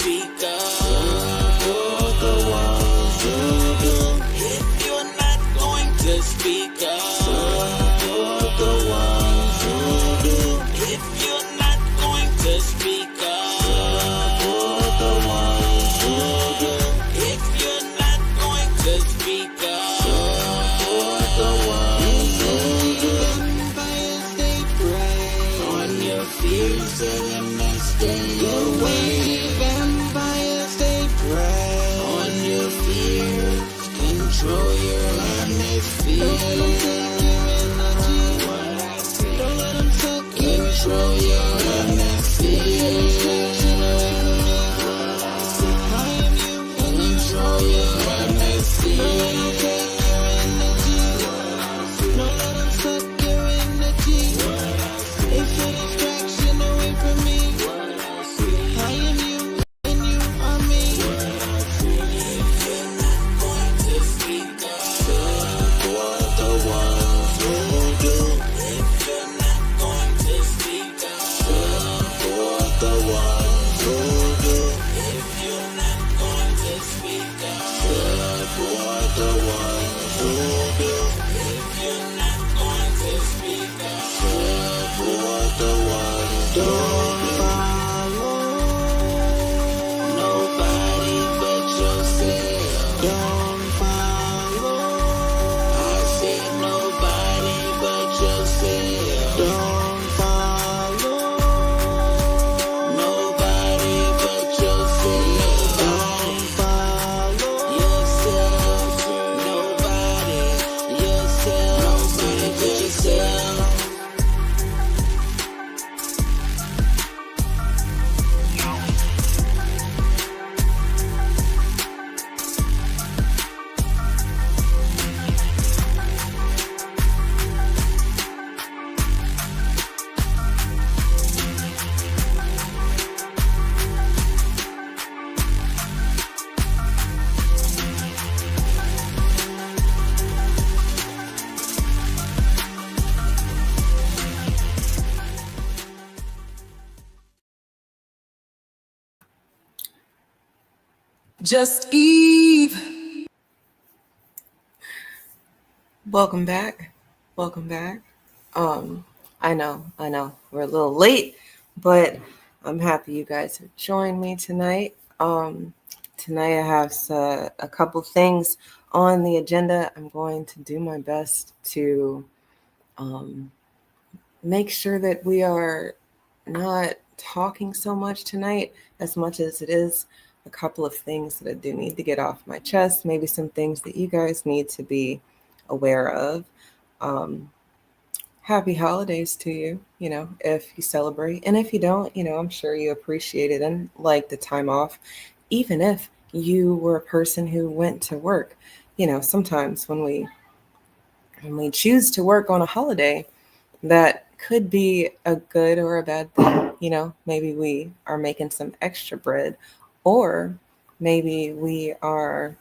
speak up. Support the ones who do. If you're not going to speak up, support the ones who do. If you're not going to speak up, support the ones who do. If you're not going to speak up, support the ones who do. Vampires, they prey on your fears, so them not stay away. Vampires, they prey on your fears, control your atmosphere. Don't let them take your energy. Don't let them suck your control your atmosphere. Distraction away from me. I am you. Control your atmosphere. Don't let them take your energy. Don't let them suck your energy. It's a distraction away from me. I am you, and you are me. If you're not going to speak up, support the ones who do. If you're not going to speak up, support the ones who do. If you're not going to speak up, support the ones who do. If you're not going to speak up, support the ones who do. Don't follow nobody but yourself. Don't follow, I said nobody but yourself. Don't follow nobody but yourself. Don't follow yourself. Nobody, yourself. Nobody but yourself. Just Eve. Welcome back. Welcome back. I know, we're a little late, but I'm happy you guys have joined me tonight. Tonight I have a couple things on the agenda. I'm going to do my best to make sure that we are not talking so much tonight, as much as it is a couple of things that I do need to get off my chest, maybe some things that you guys need to be aware of. Happy holidays to you, if you celebrate. And if you don't, I'm sure you appreciate it and like the time off, even if you were a person who went to work. Sometimes when we choose to work on a holiday, that could be a good or a bad thing. Maybe we are making some extra bread, or maybe we are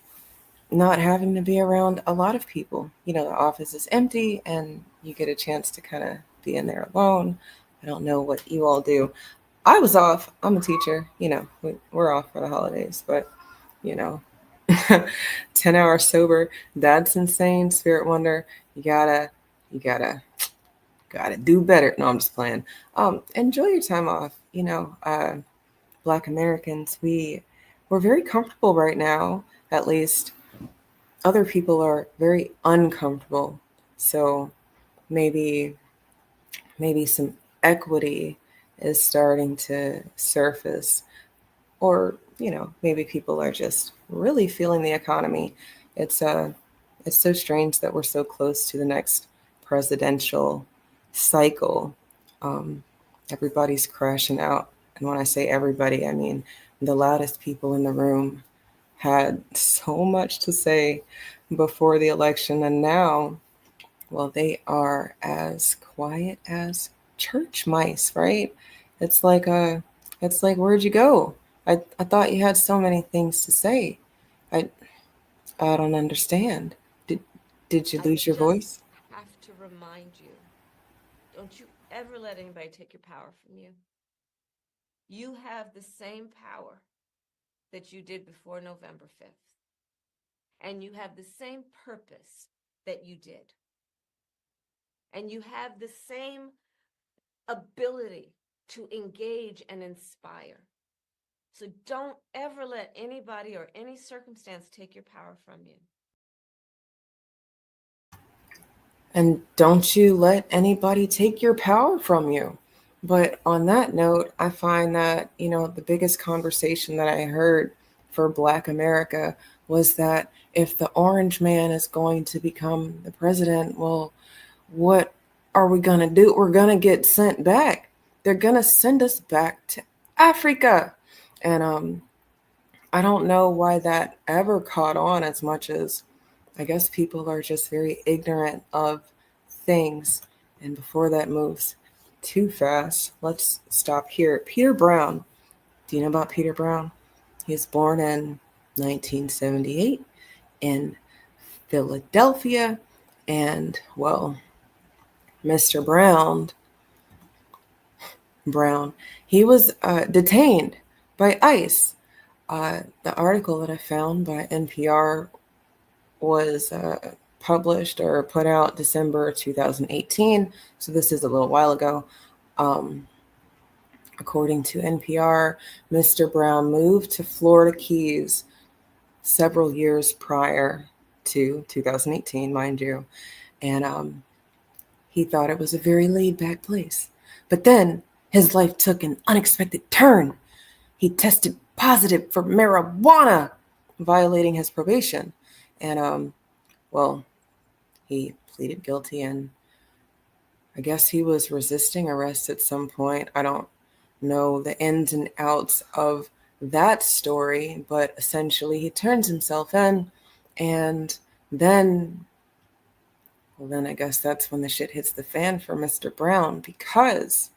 not having to be around a lot of people. The office is empty and you get a chance to kind of be in there alone. I don't know what you all do. I was off. I'm a teacher. We're off for the holidays, but 10 hours sober, that's insane. Spirit Wonder, you gotta do better. No, I'm just playing. Enjoy your time off. Black Americans, we're very comfortable right now. At least other people are very uncomfortable. So maybe some equity is starting to surface, or maybe people are just really feeling the economy. It's so strange that we're so close to the next presidential cycle. Everybody's crashing out, and when I say everybody, I mean the loudest people in the room had so much to say before the election, and now, well, they are as quiet as church mice, right? It's like where'd you go? I thought you had so many things to say. I don't understand. Did you lose your voice? I have to remind you, don't you ever let anybody take your power from you. You have the same power that you did before November 5th. And you have the same purpose that you did. And you have the same ability to engage and inspire. So don't ever let anybody or any circumstance take your power from you. And don't you let anybody take your power from you. But on that note, I find that, the biggest conversation that I heard for Black America was that if the orange man is going to become the president, well, what are we going to do? We're going to get sent back. They're going to send us back to Africa. And I don't know why that ever caught on as much as I guess people are just very ignorant of things. And before that moves too fast, let's stop here. Peter Brown. Do you know about Peter Brown? He was born in 1978 in Philadelphia. And, well, Mr. Brown, he was detained by ICE. The article that I found by NPR was published or put out December 2018. So this is a little while ago. According to NPR, Mr. Brown moved to Florida Keys several years prior to 2018, mind you. And he thought it was a very laid back place. But then his life took an unexpected turn. He tested positive for marijuana, violating his probation. And well, he pleaded guilty, and I guess he was resisting arrest at some point. I don't know the ins and outs of that story, but essentially he turns himself in, and then, well, then I guess that's when the shit hits the fan for Mr. Brown, because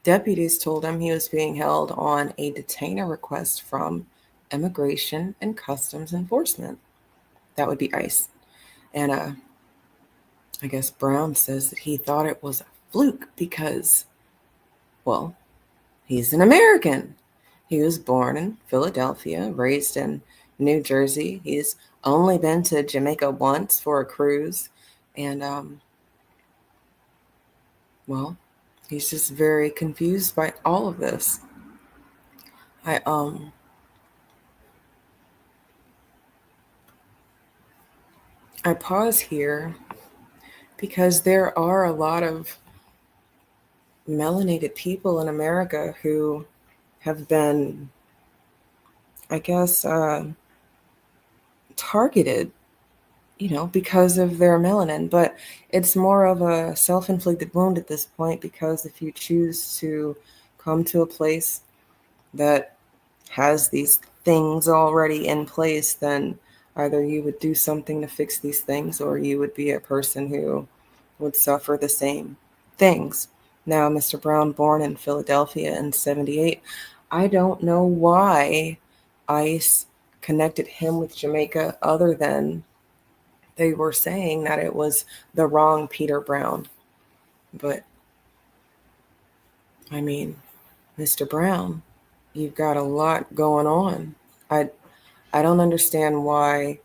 deputies told him he was being held on a detainer request from Immigration and Customs Enforcement. That would be ICE. And I guess Brown says that he thought it was a fluke because, well, he's an American. He was born in Philadelphia, raised in New Jersey. He's only been to Jamaica once for a cruise. And, well, he's just very confused by all of this. I pause here because there are a lot of melanated people in America who have been, I guess, targeted, because of their melanin. But it's more of a self-inflicted wound at this point, because if you choose to come to a place that has these things already in place, then either you would do something to fix these things, or you would be a person who would suffer the same things. Now, Mr. Brown, born in Philadelphia in 78, I don't know why ICE connected him with Jamaica, other than they were saying that it was the wrong Peter Brown. But, I mean, Mr. Brown, you've got a lot going on. I don't understand why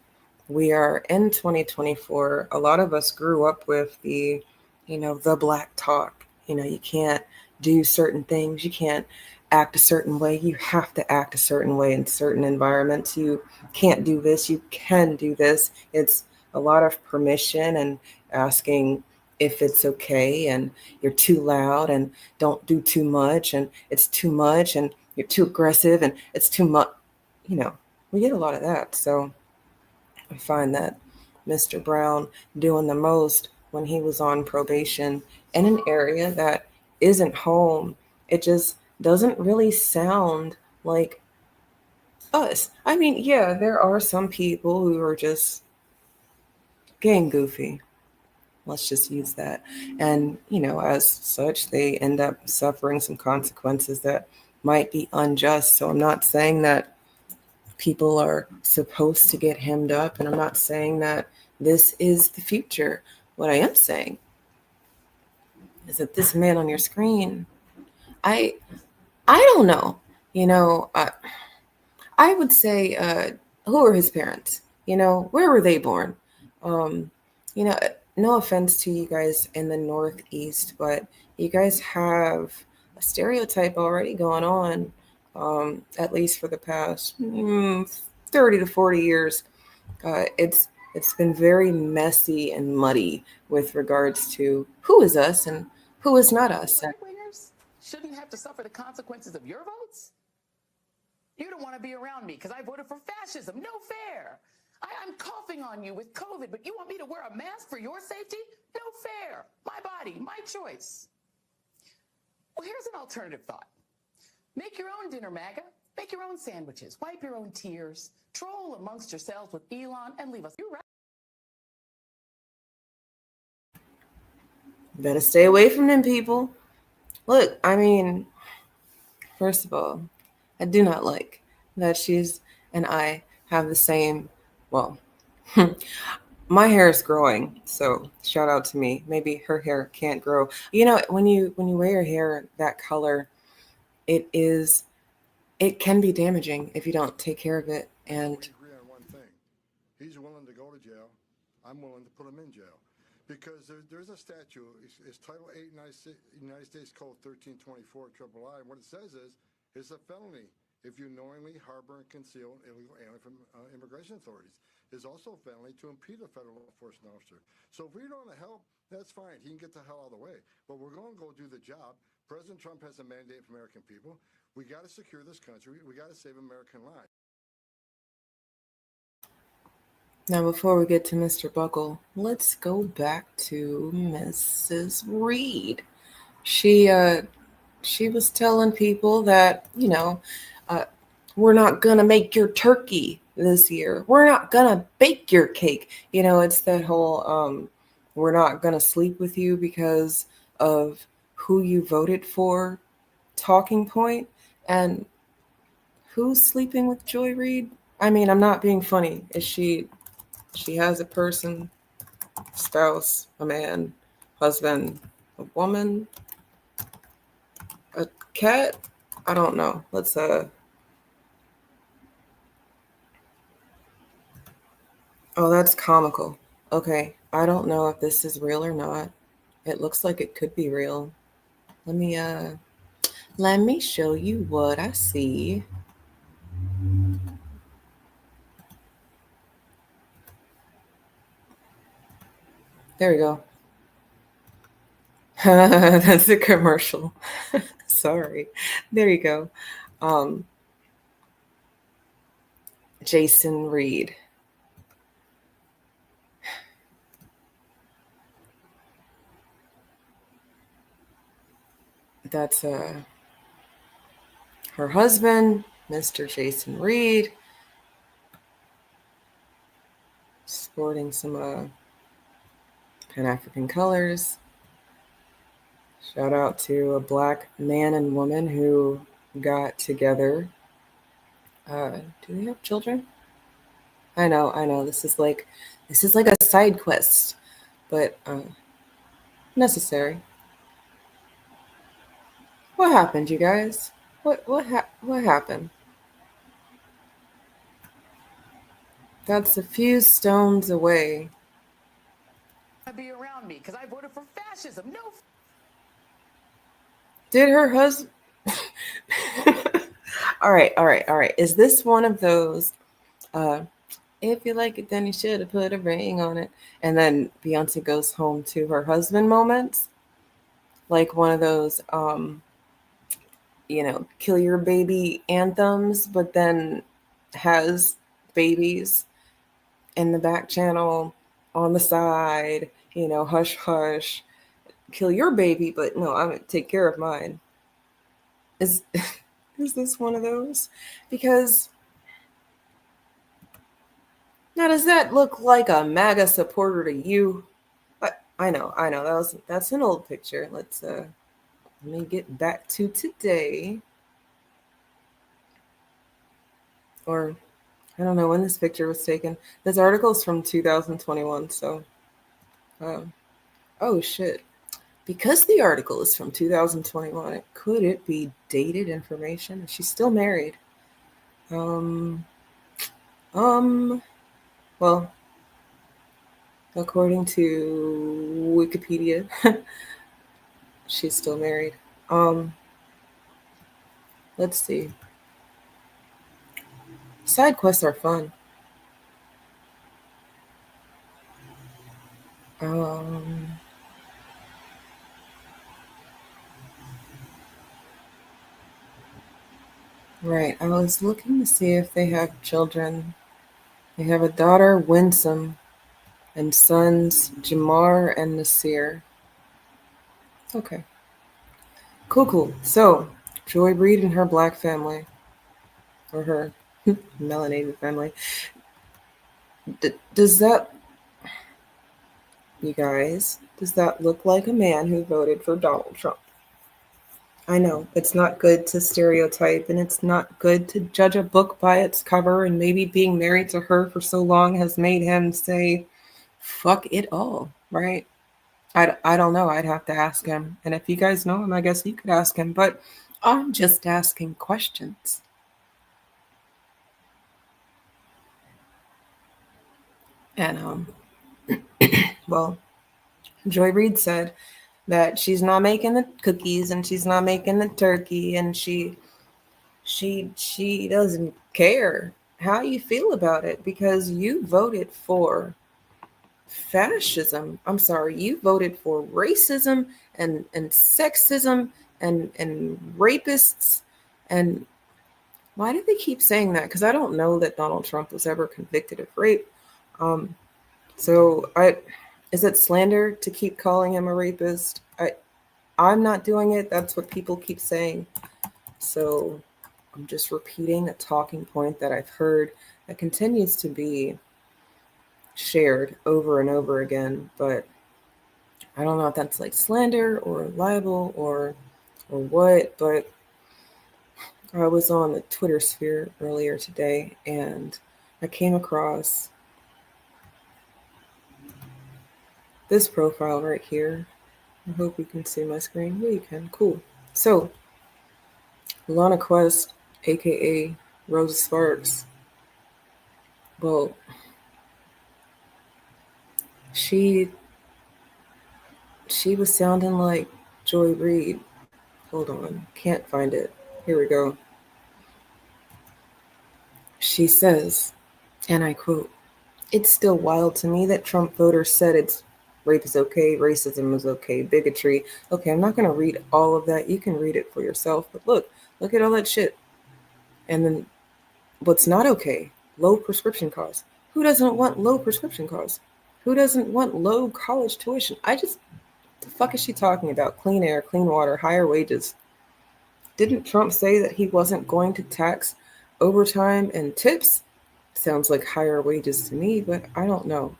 we are in 2024. A lot of us grew up with the black talk. You can't do certain things. You can't act a certain way. You have to act a certain way in certain environments. You can't do this. You can do this. It's a lot of permission and asking if it's okay, and you're too loud, and don't do too much, and it's too much, and you're too aggressive, and it's too much. We get a lot of that. So I find that Mr. Brown doing the most when he was on probation in an area that isn't home, it just doesn't really sound like us. I mean, yeah, there are some people who are just getting goofy. Let's just use that. And, as such, they end up suffering some consequences that might be unjust. So I'm not saying that people are supposed to get hemmed up, and I'm not saying that this is the future. What I am saying is that this man on your screen, I don't know. I would say, who are his parents? Where were they born? Um, no offense to you guys in the Northeast, but you guys have a stereotype already going on, at least for the past 30 to 40 years. It's been very messy and muddy with regards to who is us and who is not us. Right wingers shouldn't have to suffer the consequences of your votes? You don't want to be around me because I voted for fascism. No fair. I'm coughing on you with COVID, but you want me to wear a mask for your safety? No fair. My body, my choice. Well, here's an alternative thought. Make your own dinner, MAGA. Make your own sandwiches. Wipe your own tears. Troll amongst yourselves with Elon and leave us. You're right. Better stay away from them people. Look, I mean, first of all, I do not like that she's and I have the same, well, my hair is growing, so shout out to me. Maybe her hair can't grow. When you wear your hair that color, it is it can be damaging if you don't take care of it. And we agree on one thing. He's willing to go to jail. I'm willing to put him in jail. Because there's a statute, it's Title 8 United States Code 1324 III. What it says is, it's a felony if you knowingly harbor and conceal an illegal alien from immigration authorities. It's also a felony to impede a federal law enforcement officer. So if we don't want to help, that's fine. He can get the hell out of the way. But we're going to go do the job. President Trump has a mandate for American people. We got to secure this country. We got to save American lives. now, before we get to Mr. Buckle, let's go back to Mrs. Reed. She was telling people that uh, we're not gonna make your turkey this year. We're not gonna bake your cake. It's that whole we're not gonna sleep with you because of who you voted for talking point. And who's sleeping with Joy Reid? I mean, I'm not being funny. She has a person, spouse, a man, husband, a woman, a cat. I don't know. Let's Oh, that's comical. Okay, I don't know if this is real or not. It looks like it could be real. Let me show you what I see. There we go. That's a commercial. Sorry. There you go. Um, Jason Reed. That's her husband, Mr. Jason Reed, sporting some Pan-African colors. Shout out to a Black man and woman who got together. Do they have children? I know. This is like a side quest, but necessary. What happened, you guys? What happened? That's a few stones away. Be around me because I voted for fascism. No. Did her husband? All right. Is this one of those? If you like it, then you should have put a ring on it. And then Beyonce goes home to her husband moments, like one of those, kill your baby anthems, but then has babies in the back channel on the side. Hush hush, kill your baby, but no, I'm gonna take care of mine. Is is this one of those? Because now does that look like a MAGA supporter to you? I know. That's an old picture. Let me get back to today. Or I don't know when this picture was taken. This article is from 2021, so oh shit. Because the article is from 2021, could it be dated information? She's still married. Um, well, according to Wikipedia, she's still married. Um, let's see. Side quests are fun. Um, right. I was looking to see if they have children. They have a daughter, Winsome, and sons, Jamar and Nasir. Okay. Cool, cool. So, Joy Reid and her black family, or her melanated family. Does that, you guys, does that look like a man who voted for Donald Trump? I know it's not good to stereotype and it's not good to judge a book by its cover, and maybe being married to her for so long has made him say, fuck it all, right? I don't know. I'd have to ask him. And if you guys know him, I guess you could ask him. But I'm just asking questions. And, well, Joy Reid said that she's not making the cookies and she's not making the turkey, and she doesn't care how you feel about it because you voted for fascism. I'm sorry, you voted for racism and sexism and rapists. And why do they keep saying that? Because I don't know that Donald Trump was ever convicted of rape. Um, so is it slander to keep calling him a rapist? I'm not doing it. That's what people keep saying. So I'm just repeating a talking point that I've heard that continues to be shared over and over again. But I don't know if that's like slander or libel or what. But I was on the Twitter sphere earlier today and I came across this profile right here. I hope you can see my screen. Yeah, you can. Cool. So Lana Quest, aka Rosa Sparks. Well, she was sounding like Joy Reid. Hold on, can't find it. Here we go. She says, and I quote, "It's still wild to me that Trump voters said it's rape is okay, racism is okay, bigotry." Okay, I'm not going to read all of that. You can read it for yourself. But look at all that shit. And then what's not okay? Low prescription costs. Who doesn't want low prescription costs? Who doesn't want low college tuition? The fuck is she talking about? Clean air, clean water, higher wages. Didn't Trump say that he wasn't going to tax overtime and tips? Sounds like higher wages to me, but I don't know.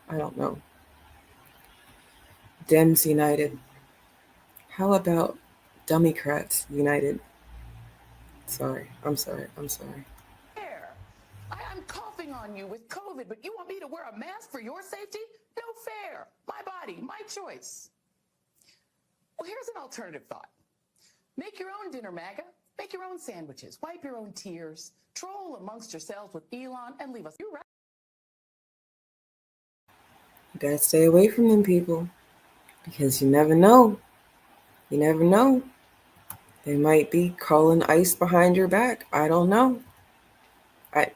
Dems United. How about Dummycrats United? I'm sorry. Fair. I'm coughing on you with COVID, but you want me to wear a mask for your safety? No fair. My body, my choice. Well, here's an alternative thought. Make your own dinner, MAGA. Make your own sandwiches. Wipe your own tears. Troll amongst yourselves with Elon and leave us. You're right. You gotta stay away from them people because you never know. You never know. They might be calling ICE behind your back. I don't know. I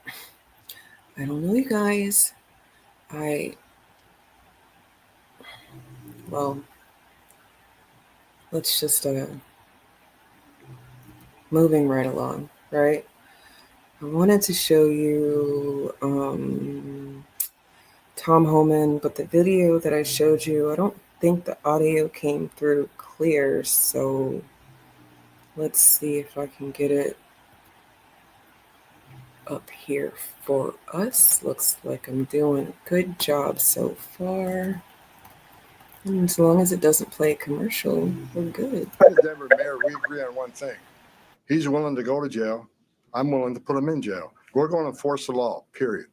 don't know, you guys. Well, let's just moving right along, right? I wanted to show you Tom Homan, but the video that I showed you, I don't think the audio came through clear, so let's see if I can get it up here for us. Looks like I'm doing a good job so far. And as long as it doesn't play a commercial, we're good. As Denver mayor, we agree on one thing. He's willing to go to jail. I'm willing to put him in jail. We're going to enforce the law, period.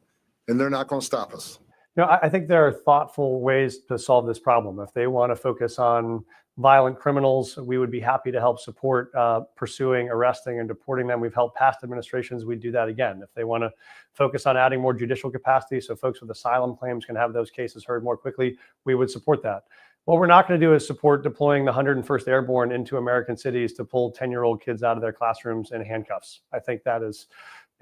And they're not going to stop us. I think there are thoughtful ways to solve this problem. If they want to focus on violent criminals, we would be happy to help support pursuing, arresting, and deporting them. We've helped past administrations. We'd do that again. If they want to focus on adding more judicial capacity so folks with asylum claims can have those cases heard more quickly, we would support that. What we're not going to do is support deploying the 101st Airborne into American cities to pull 10-year-old kids out of their classrooms in handcuffs. I think that is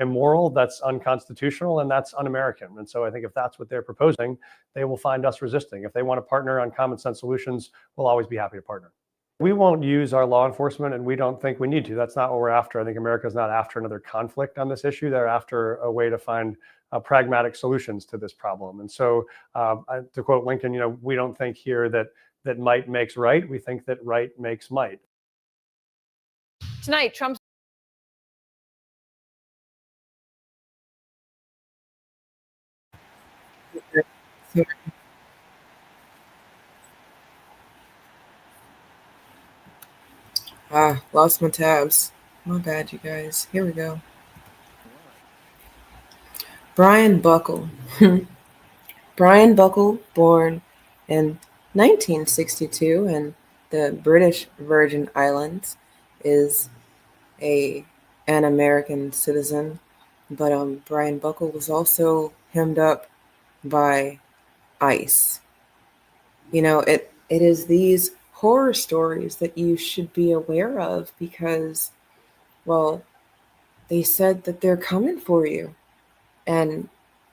immoral, that's unconstitutional, and that's un-American. And so I think if that's what they're proposing, they will find us resisting. If they want to partner on common sense solutions, we'll always be happy to partner. We won't use our law enforcement, and we don't think we need to. That's not what we're after. I think America's not after another conflict on this issue. They're after a way to find pragmatic solutions to this problem. And so, to quote Lincoln, we don't think here that might makes right. We think that right makes might. Tonight, Trump's Lost my tabs. My bad, you guys. Here we go. Brian Buckle. Brian Buckle, born in 1962 in the British Virgin Islands, is an American citizen. But Brian Buckle was also hemmed up by ICE. It is these horror stories that you should be aware of because, well, they said that they're coming for you. And,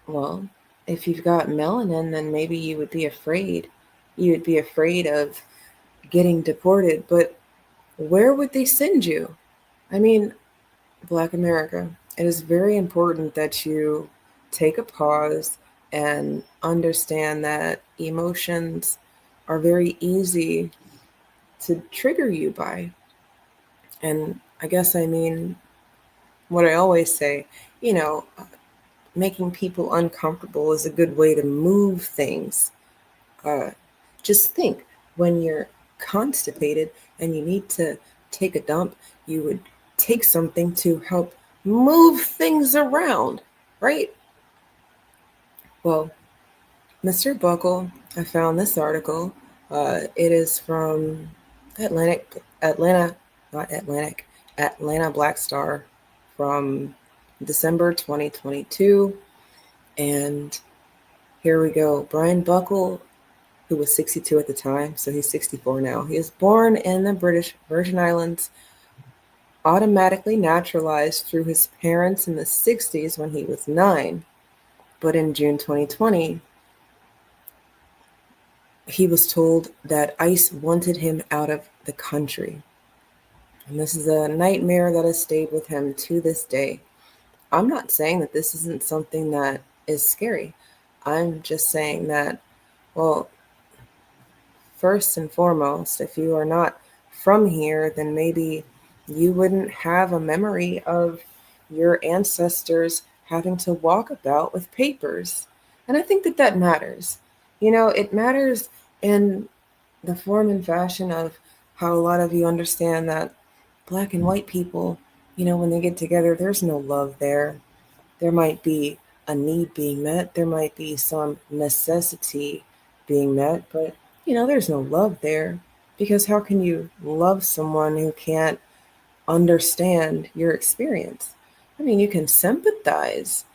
well, if you've got melanin, then maybe you would be afraid. You would be afraid of getting deported. But where would they send you? I mean, Black America, it is very important that you take a pause and understand that emotions are very easy to trigger you by. And I guess I mean what I always say, making people uncomfortable is a good way to move things. Just think, when you're constipated and you need to take a dump, you would take something to help move things around, right? Well, Mr. Buckle, I found this article. It is from Atlanta Black Star from December 2022. And here we go. Brian Buckle, who was 62 at the time, so he's 64 now. He is born in the British Virgin Islands, automatically naturalized through his parents in the 60s when he was 9. But in June 2020, he was told that ICE wanted him out of the country. And this is a nightmare that has stayed with him to this day. I'm not saying that this isn't something that is scary. I'm just saying that, well, first and foremost, if you are not from here, then maybe you wouldn't have a memory of your ancestors having to walk about with papers. And I think that matters. It matters in the form and fashion of how a lot of you understand that Black and white people, when they get together, there's no love there. There might be a need being met. There might be some necessity being met, but, there's no love there. Because how can you love someone who can't understand your experience? I mean, you can sympathize,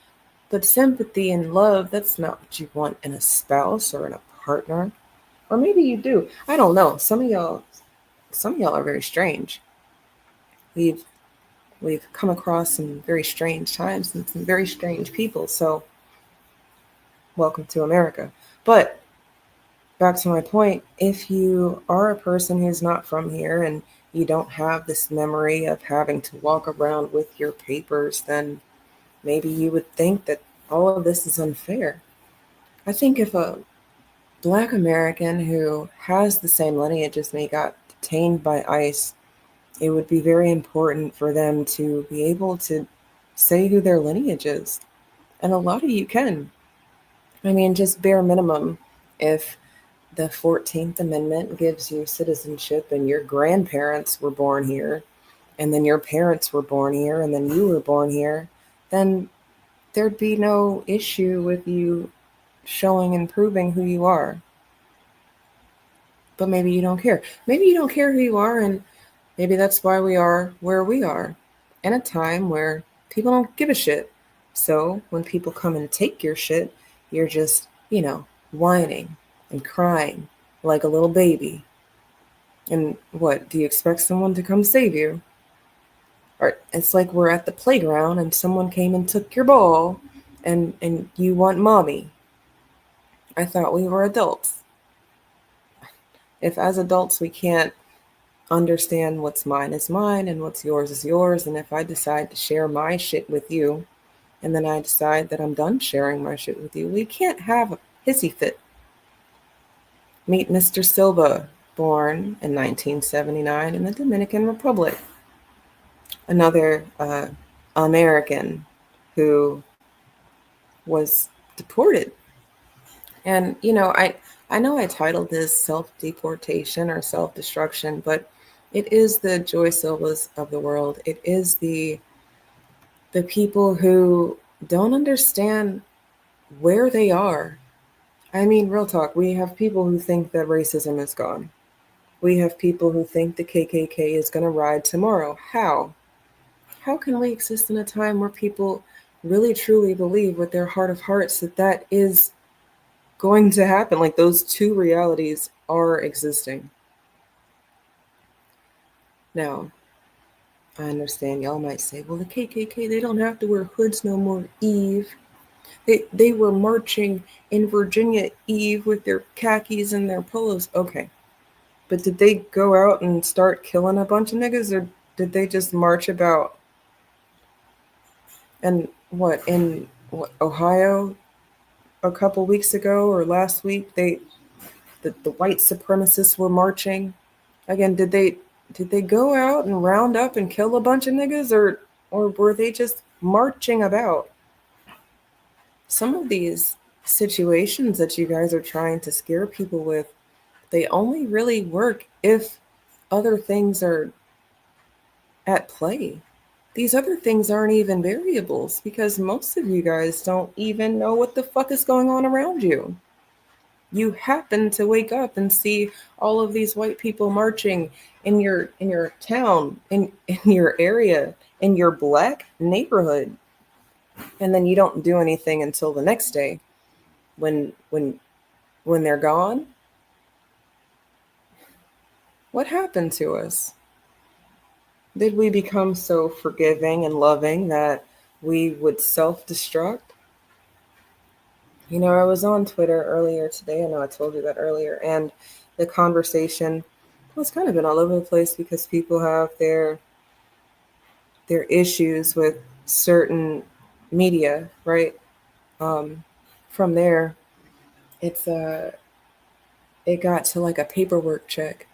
but sympathy and love, that's not what you want in a spouse or in a partner. Or maybe you do. I don't know. Some of y'all are very strange. We've come across some very strange times and some very strange people. So welcome to America. But back to my point, if you are a person who's not from here and you don't have this memory of having to walk around with your papers, then maybe you would think that all of this is unfair. I think if a Black American who has the same lineage as me got detained by ICE, it would be very important for them to be able to say who their lineage is. And a lot of you can. I mean, just bare minimum, if the 14th Amendment gives you citizenship and your grandparents were born here, and then your parents were born here, and then you were born here, then there'd be no issue with you showing and proving who you are. But maybe you don't care. Maybe you don't care who you are, and maybe that's why we are where we are in a time where people don't give a shit. So when people come and take your shit, you're just, whining and crying like a little baby. And what, do you expect someone to come save you? Or it's like we're at the playground and someone came and took your ball and you want mommy. I thought we were adults. If as adults we can't understand what's mine is mine and what's yours is yours, and if I decide to share my shit with you and then I decide that I'm done sharing my shit with you, we can't have a hissy fit. Meet Mr. Silva, born in 1979 in the Dominican Republic. Another American who was deported. And I know I titled this self-deportation or self-destruction, but it is the Joy Silvas of the world. It is the people who don't understand where they are. I mean, real talk, we have people who think that racism is gone. We have people who think the KKK is going to ride tomorrow. How? How can we exist in a time where people really truly believe with their heart of hearts that that is going to happen? Like those two realities are existing. Now, I understand y'all might say, well, the KKK, they don't have to wear hoods no more, Eve. They were marching in Virginia, Eve, with their khakis and their polos. Okay. But did they go out and start killing a bunch of niggas, or did they just march about? And what, in Ohio a couple weeks ago or last week, the white supremacists were marching. Again, did they go out and round up and kill a bunch of niggas, or were they just marching about? Some of these situations that you guys are trying to scare people with, they only really work if other things are at play. These other things aren't even variables because most of you guys don't even know what the fuck is going on around you. You happen to wake up and see all of these white people marching in your town, in your area, in your black neighborhood. And then you don't do anything until the next day when they're gone. What happened to us? Did we become so forgiving and loving that we would self-destruct? I was on Twitter earlier today. I know I told you that earlier. And the conversation was kind of been all over the place because people have their issues with certain media, right? From there, it's it got to like a paperwork check.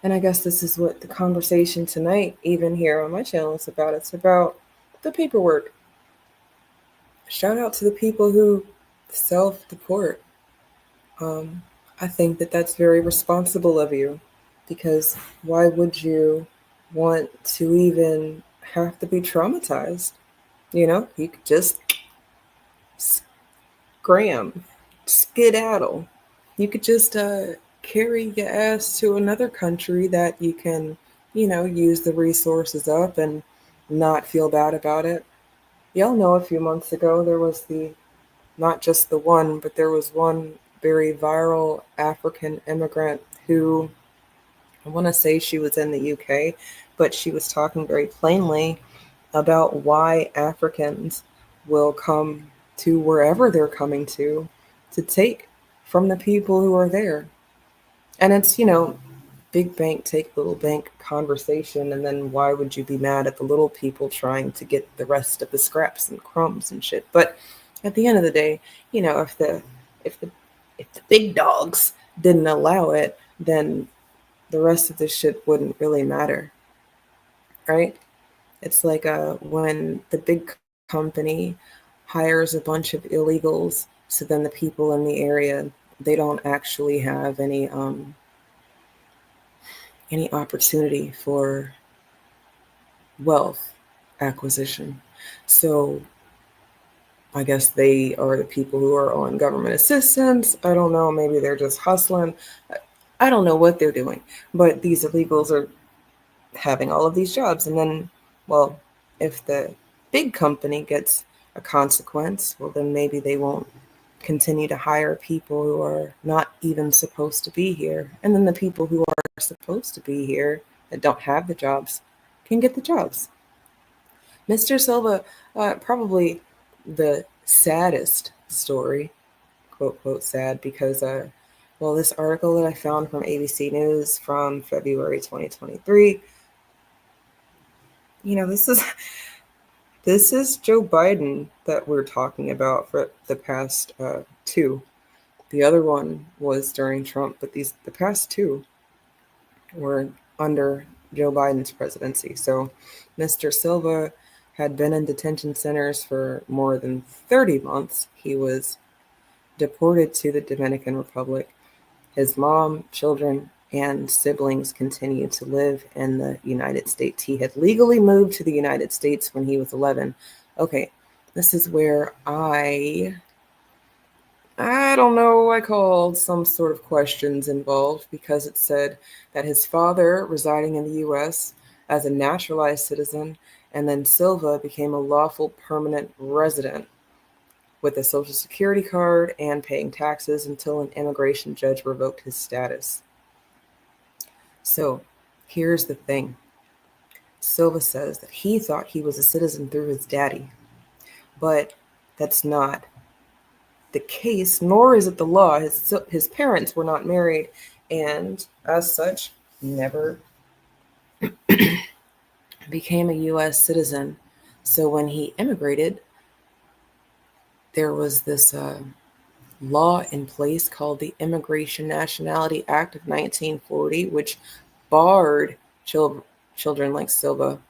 And I guess this is what the conversation tonight, even here on my channel, is about. It's about the paperwork. Shout out to the people who self-deport. I think that that's very responsible of you, because why would you want to even have to be traumatized? You could just scram, skedaddle. You could just carry your ass to another country that you can, use the resources up and not feel bad about it. Y'all know a few months ago there was not just the one, but there was one very viral African immigrant who, I want to say she was in the UK, but she was talking very plainly about why Africans will come to wherever they're coming to take from the people who are there. And it's, big bank take little bank conversation, and then why would you be mad at the little people trying to get the rest of the scraps and crumbs and shit? But at the end of the day, if the if the big dogs didn't allow it, then the rest of the shit wouldn't really matter, right? It's like when the big company hires a bunch of illegals, so then the people in the area, they don't actually have any opportunity for wealth acquisition. So I guess they are the people who are on government assistance. I don't know. Maybe they're just hustling. I don't know what they're doing. But these illegals are having all of these jobs. And then, well, if the big company gets a consequence, well, then maybe they won't continue to hire people who are not even supposed to be here. And then the people who are supposed to be here that don't have the jobs can get the jobs. Mr. Silva, probably the saddest story, quote, quote, sad, because, well, this article that I found from ABC News from February 2023, this is Joe Biden that we're talking about for the past two. The other one was during Trump, but the past two were under Joe Biden's presidency. So Mr. Silva had been in detention centers for more than 30 months. He was deported to the Dominican Republic. His mom, children, and siblings continue to live in the United States. He had legally moved to the United States when he was 11. Okay, this is where I don't know, I called some sort of questions involved because it said that his father residing in the U.S. as a naturalized citizen, and then Silva became a lawful permanent resident with a social security card and paying taxes until an immigration judge revoked his status. So here's the thing. Silva says that he thought he was a citizen through his daddy, but that's not the case, nor is it the law. His parents were not married, and as such, never became a U.S. citizen. So when he immigrated, there was this law in place called the Immigration Nationality Act of 1940, which barred children like Silva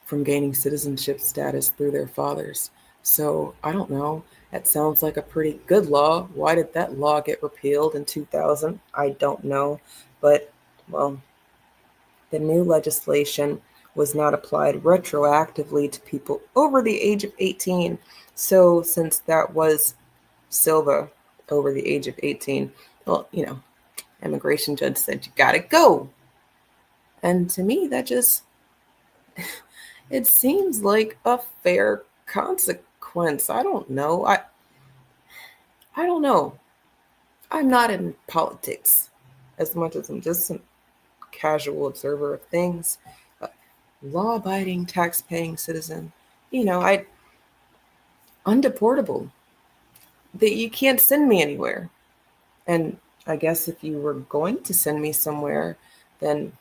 from gaining citizenship status through their fathers. So I don't know. That sounds like a pretty good law. Why did that law get repealed in 2000? I don't know. But, well, the new legislation was not applied retroactively to people over the age of 18. So since that was Silva over the age of 18, well, immigration judge said, you gotta go. And to me, that just, it seems like a fair consequence. I don't know. I don't know. I'm not in politics as much as I'm just a casual observer of things. Law-abiding, tax-paying citizen. Undeportable. That you can't send me anywhere. And I guess if you were going to send me somewhere, then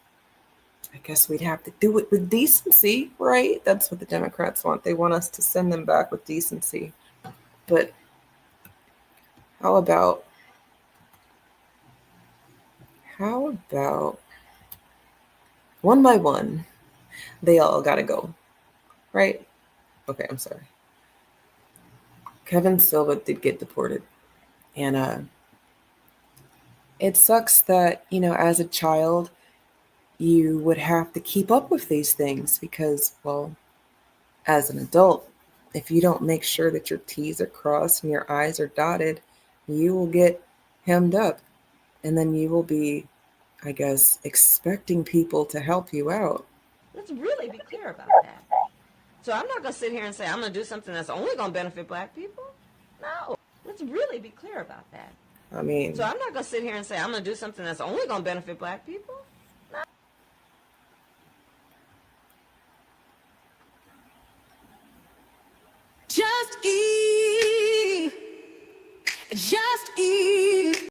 I guess we'd have to do it with decency, right? That's what the Democrats want. They want us to send them back with decency. But how about one by one, they all gotta go, right? Okay, I'm sorry. Kevin Silva did get deported. And it sucks that, as a child, you would have to keep up with these things because, well, as an adult, if you don't make sure that your T's are crossed and your I's are dotted, you will get hemmed up. And then you will be, I guess, expecting people to help you out. Let's really be clear about that. So I'm not going to sit here and say I'm going to do something that's only going to benefit black people. No, let's really be clear about that. I mean, So I'm not going to sit here and say I'm going to do something that's only going to benefit black people. No. Just eat.